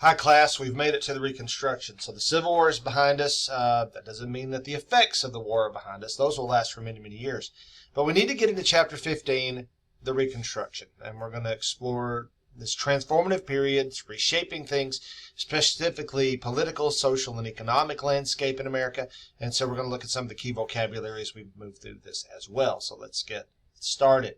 High class, we've made it to the Reconstruction. So the Civil War is behind us. That doesn't mean that the effects of the war are behind us. Those will last for many, many years. But we need to get into Chapter 15, the Reconstruction. And we're going to explore this transformative period, reshaping things, specifically political, social, and economic landscape in America. And so we're going to look at some of the key vocabulary as we move through this as well. So let's get started.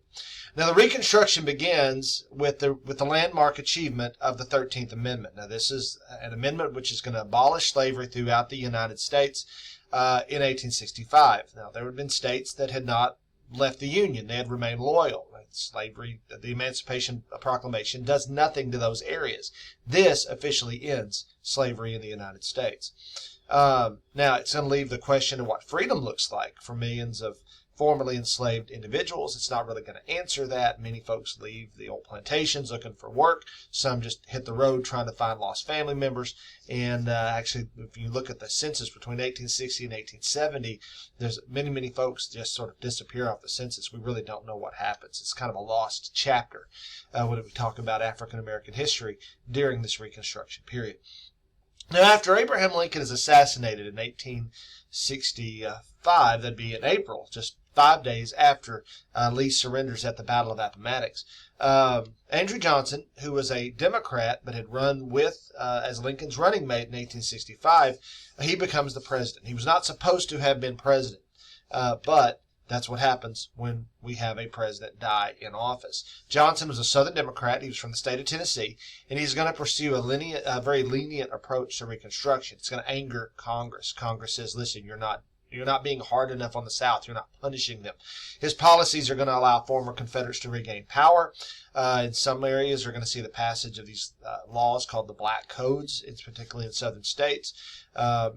Now, the Reconstruction begins with the landmark achievement of the 13th Amendment. Now, this is an amendment which is going to abolish slavery throughout the United States in 1865. Now, there had been states that had not left the Union. They had remained loyal. Slavery, the Emancipation Proclamation, does nothing to those areas. This officially ends slavery in the United States. Now, it's going to leave the question of what freedom looks like for millions of formerly enslaved individuals. It's not really going to answer that. Many folks leave the old plantations looking for work. Some just hit the road trying to find lost family members. And actually, if you look at the census between 1860 and 1870, there's many, many folks just sort of disappear off the census. We really don't know what happens. It's kind of a lost chapter when we talk about African American history during this Reconstruction period. Now, after Abraham Lincoln is assassinated in 1865, that'd be in April, just 5 days after Lee surrenders at the Battle of Appomattox, Andrew Johnson, who was a Democrat but had run with as Lincoln's running mate in 1865, he becomes the president. He was not supposed to have been president, but that's what happens when we have a president die in office. Johnson was a Southern Democrat. He was from the state of Tennessee, and he's going to pursue a very lenient approach to Reconstruction. It's going to anger Congress. Congress says, listen, you're not being hard enough on the South. You're not punishing them. His policies are going to allow former Confederates to regain power. In some areas, we're going to see the passage of these laws called the Black Codes, it's particularly in southern states,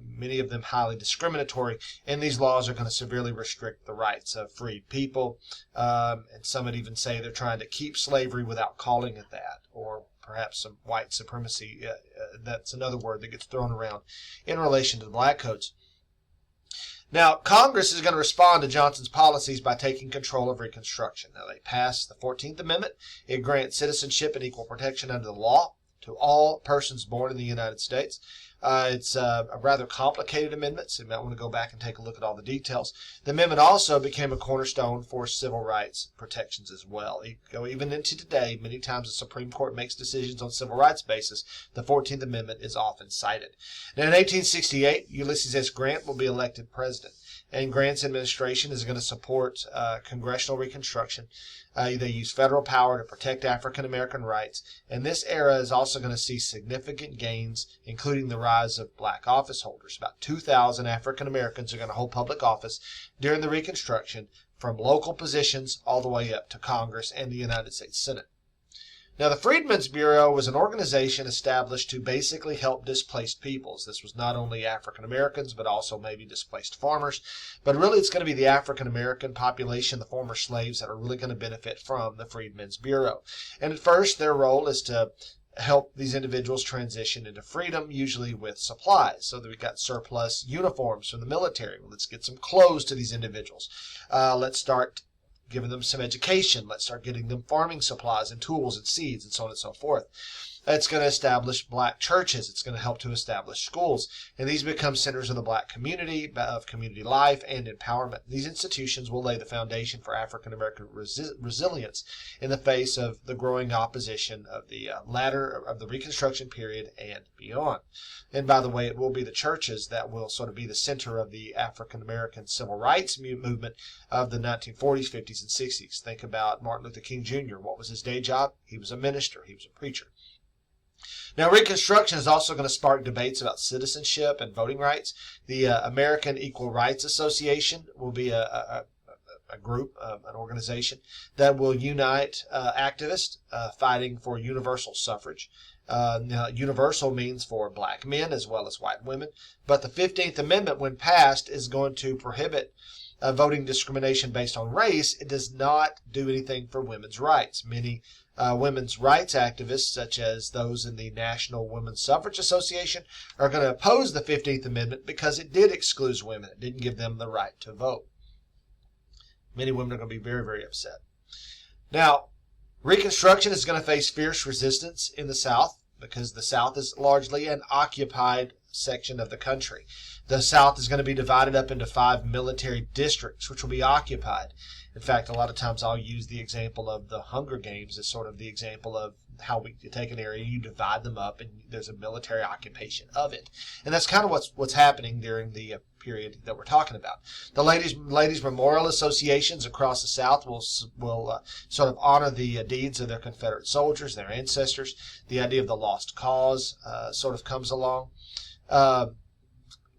many of them highly discriminatory, and these laws are going to severely restrict the rights of freed people. And some would even say they're trying to keep slavery without calling it that, or perhaps some white supremacy. That's another word that gets thrown around in relation to the Black Codes. Now, Congress is going to respond to Johnson's policies by taking control of Reconstruction. Now, they pass the 14th Amendment. It grants citizenship and equal protection under the law to all persons born in the United States. It's a rather complicated amendment, so you might want to go back and take a look at all the details. The amendment also became a cornerstone for civil rights protections as well. Even into today, many times the Supreme Court makes decisions on civil rights basis. The 14th Amendment is often cited. Now, in 1868, Ulysses S. Grant will be elected president, and Grant's administration is going to support congressional Reconstruction. They use federal power to protect African American rights, and this era is also going to see significant gains, including the rise of black office holders. About 2,000 African Americans are going to hold public office during the Reconstruction, from local positions all the way up to Congress and the United States Senate. Now, the Freedmen's Bureau was an organization established to basically help displaced peoples. This was not only African Americans, but also maybe displaced farmers. But really, it's going to be the African American population, the former slaves, that are really going to benefit from the Freedmen's Bureau. And at first, their role is to help these individuals transition into freedom, usually with supplies. So that we've got surplus uniforms from the military. Well, let's get some clothes to these individuals. Let's start giving them some education. Let's start getting them farming supplies and tools and seeds and so on and so forth. It's going to establish black churches. It's going to help to establish schools. And these become centers of the black community, of community life and empowerment. These institutions will lay the foundation for African American resilience in the face of the growing opposition of the latter of the Reconstruction period and beyond. And by the way, it will be the churches that will sort of be the center of the African American civil rights movement of the 1940s, 50s, and 60s. Think about Martin Luther King Jr. What was his day job? He was a minister. He was a preacher. Now, Reconstruction is also going to spark debates about citizenship and voting rights. The American Equal Rights Association will be a group, an organization that will unite activists fighting for universal suffrage. Now, universal means for black men as well as white women. But the 15th Amendment, when passed, is going to prohibit voting discrimination based on race. It does not do anything for women's rights. Many women's rights activists, such as those in the National Women's Suffrage Association, are going to oppose the 15th Amendment because it did exclude women. It didn't give them the right to vote. Many women are going to be very, very upset. Now, Reconstruction is going to face fierce resistance in the South. because the South is largely an occupied section of the country. The South is going to be divided up into 5 military districts, which will be occupied. In fact, a lot of times I'll use the example of the Hunger Games as sort of the example of how we take an area, you divide them up, and there's a military occupation of it. And that's kind of what's happening during the period that we're talking about. The ladies memorial associations across the South will sort of honor the deeds of their Confederate soldiers, their ancestors. The idea of the lost cause sort of comes along.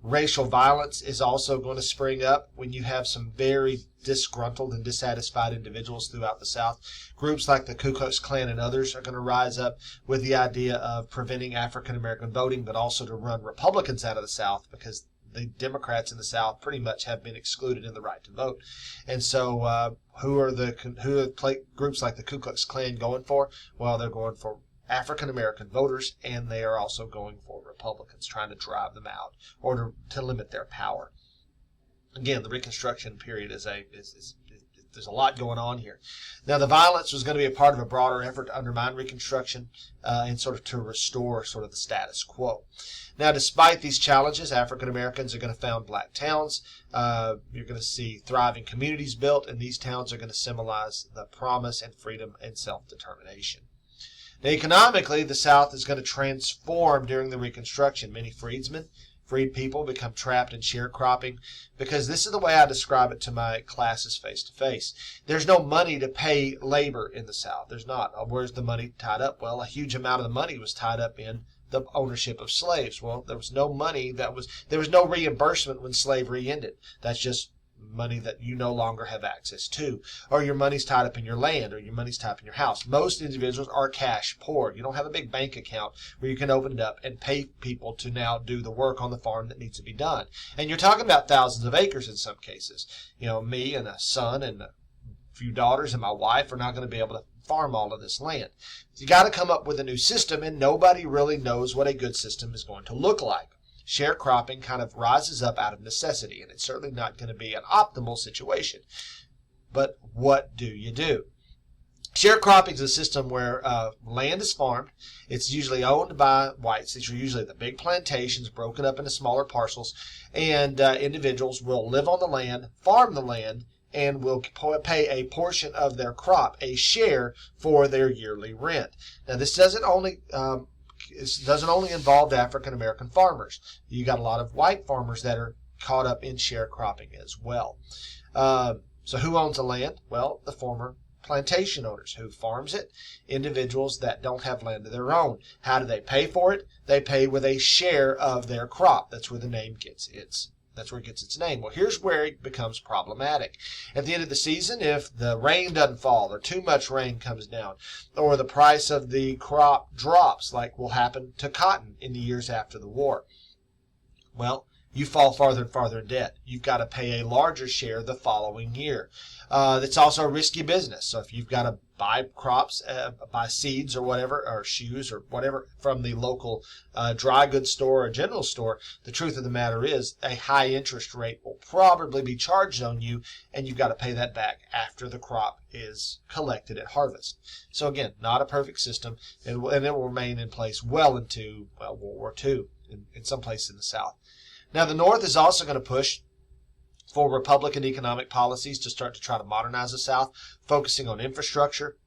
Racial violence is also going to spring up when you have some very disgruntled and dissatisfied individuals throughout the South. Groups like the Ku Klux Klan and others are going to rise up with the idea of preventing African American voting, but also to run Republicans out of the South, because the Democrats in the South pretty much have been excluded in the right to vote. And so who are groups like the Ku Klux Klan going for? Well, they're going for African American voters, and they are also going for Republicans, trying to drive them out or to limit their power. Again, the Reconstruction period there's a lot going on here. Now, the violence was going to be a part of a broader effort to undermine Reconstruction and sort of to restore sort of the status quo. Now, despite these challenges, African Americans are going to found black towns. You're going to see thriving communities built, and these towns are going to symbolize the promise and freedom and self-determination. Now, economically, the South is going to transform during the Reconstruction. Many freed people become trapped in sharecropping, because this is the way I describe it to my classes face-to-face. There's no money to pay labor in the South. There's not. Where's the money tied up? Well, a huge amount of the money was tied up in the ownership of slaves. Well, there was no money there was no reimbursement when slavery ended. That's just money that you no longer have access to, or your money's tied up in your land, or your money's tied up in your house. Most individuals are cash poor. You don't have a big bank account where you can open it up and pay people to now do the work on the farm that needs to be done. And you're talking about thousands of acres in some cases. You know, me and a son and a few daughters and my wife are not going to be able to farm all of this land. You got to come up with a new system, and nobody really knows what a good system is going to look like. Sharecropping kind of rises up out of necessity, and it's certainly not going to be an optimal situation. But what do you do? Sharecropping is a system where land is farmed. It's usually owned by whites. These are usually the big plantations broken up into smaller parcels, and individuals will live on the land, farm the land, and will pay a portion of their crop, a share, for their yearly rent. Now, this doesn't only involve African American farmers. You got a lot of white farmers that are caught up in sharecropping as well. So who owns the land? Well, the former plantation owners. Who farms it? Individuals that don't have land of their own. How do they pay for it? They pay with a share of their crop. That's where the name gets its name. Well, here's where it becomes problematic. At the end of the season, if the rain doesn't fall, or too much rain comes down, or the price of the crop drops, like will happen to cotton in the years after the war, well, you fall farther and farther in debt. You've got to pay a larger share the following year. It's also a risky business. So if you've got to buy crops, buy seeds or whatever, or shoes or whatever from the local dry goods store or general store, the truth of the matter is a high interest rate will probably be charged on you, and you've got to pay that back after the crop is collected at harvest. So again, not a perfect system, and it will remain in place well into World War II in some places in the South. Now, the North is also going to push for Republican economic policies to start to try to modernize the South, focusing on infrastructure,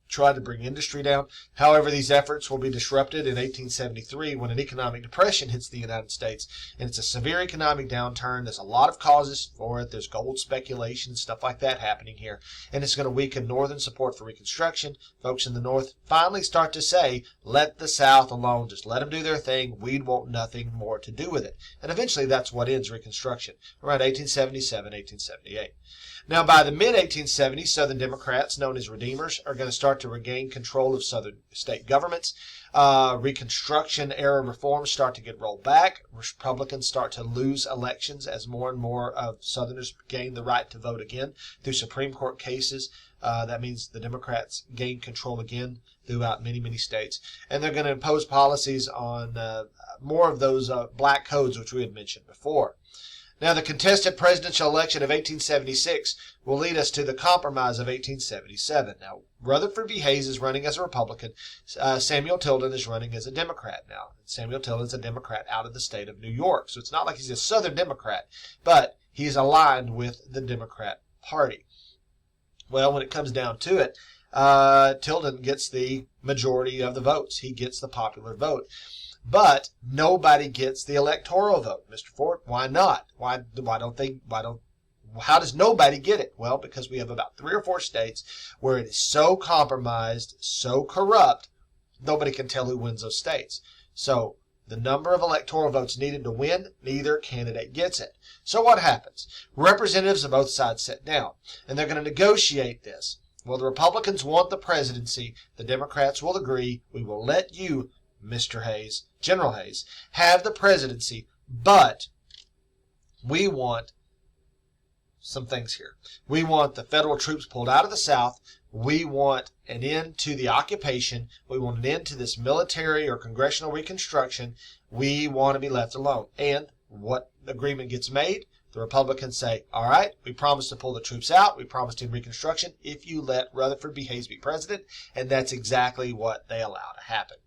try to bring industry down. However, these efforts will be disrupted in 1873 when an economic depression hits the United States. And it's a severe economic downturn. There's a lot of causes for it. There's gold speculation, stuff like that happening here. And it's going to weaken Northern support for Reconstruction. Folks in the North finally start to say, let the South alone. Just let them do their thing. We want nothing more to do with it. And eventually that's what ends Reconstruction, around 1877, 1878. Now, by the mid-1870s, Southern Democrats, known as Redeemers, are going to start to regain control of Southern state governments. Reconstruction-era reforms start to get rolled back. Republicans start to lose elections as more and more of Southerners gain the right to vote again through Supreme Court cases. That means the Democrats gain control again throughout many, many states. And they're going to impose policies on more of those black codes, which we had mentioned before. Now, the contested presidential election of 1876 will lead us to the Compromise of 1877. Now, Rutherford B. Hayes is running as a Republican. Samuel Tilden is running as a Democrat now. Samuel Tilden is a Democrat out of the state of New York. So it's not like he's a Southern Democrat, but he's aligned with the Democrat Party. Well, when it comes down to it, Tilden gets the majority of the votes. He gets the popular vote. But nobody gets the electoral vote. Mr. Ford, why not? How does nobody get it? Well, because we have about 3 or 4 states where it is so compromised, so corrupt, nobody can tell who wins those states. So the number of electoral votes needed to win, neither candidate gets it. So what happens? Representatives of both sides sit down, and they're going to negotiate this. Well, the Republicans want the presidency. The Democrats will agree. We will let you, Mr. Hayes, General Hayes, have the presidency, but we want some things here. We want the federal troops pulled out of the South. We want an end to the occupation. We want an end to this military or congressional reconstruction. We want to be left alone. And what agreement gets made? The Republicans say, all right, we promise to pull the troops out. We promise to reconstruction if you let Rutherford B. Hayes be president. And that's exactly what they allow to happen.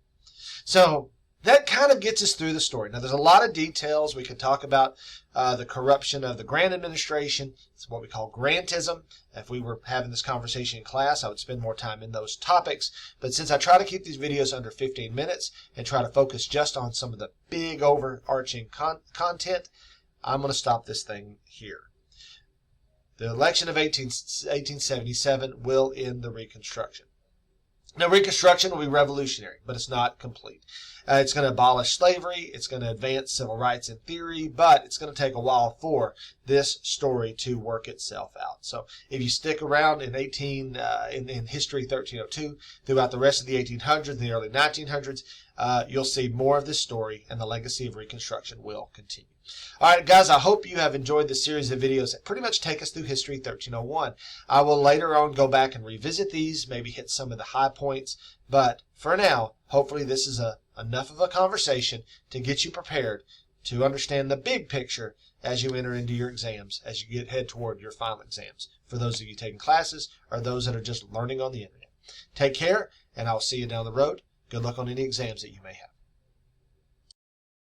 So that kind of gets us through the story. Now, there's a lot of details. We could talk about the corruption of the Grant administration. It's what we call grantism. If we were having this conversation in class, I would spend more time in those topics. But since I try to keep these videos under 15 minutes and try to focus just on some of the big overarching content, I'm going to stop this thing here. The election of 1877 will end the Reconstruction. Now, Reconstruction will be revolutionary, but it's not complete. It's going to abolish slavery. It's going to advance civil rights in theory, but it's going to take a while for this story to work itself out. So if you stick around in History 1302 throughout the rest of the 1800s and the early 1900s, you'll see more of this story, and the legacy of Reconstruction will continue. All right, guys, I hope you have enjoyed this series of videos that pretty much take us through History 1301. I will later on go back and revisit these, maybe hit some of the high points. But for now, hopefully this is enough of a conversation to get you prepared to understand the big picture as you enter into your exams, as you head toward your final exams, for those of you taking classes or those that are just learning on the internet. Take care, and I'll see you down the road. Good luck on any exams that you may have.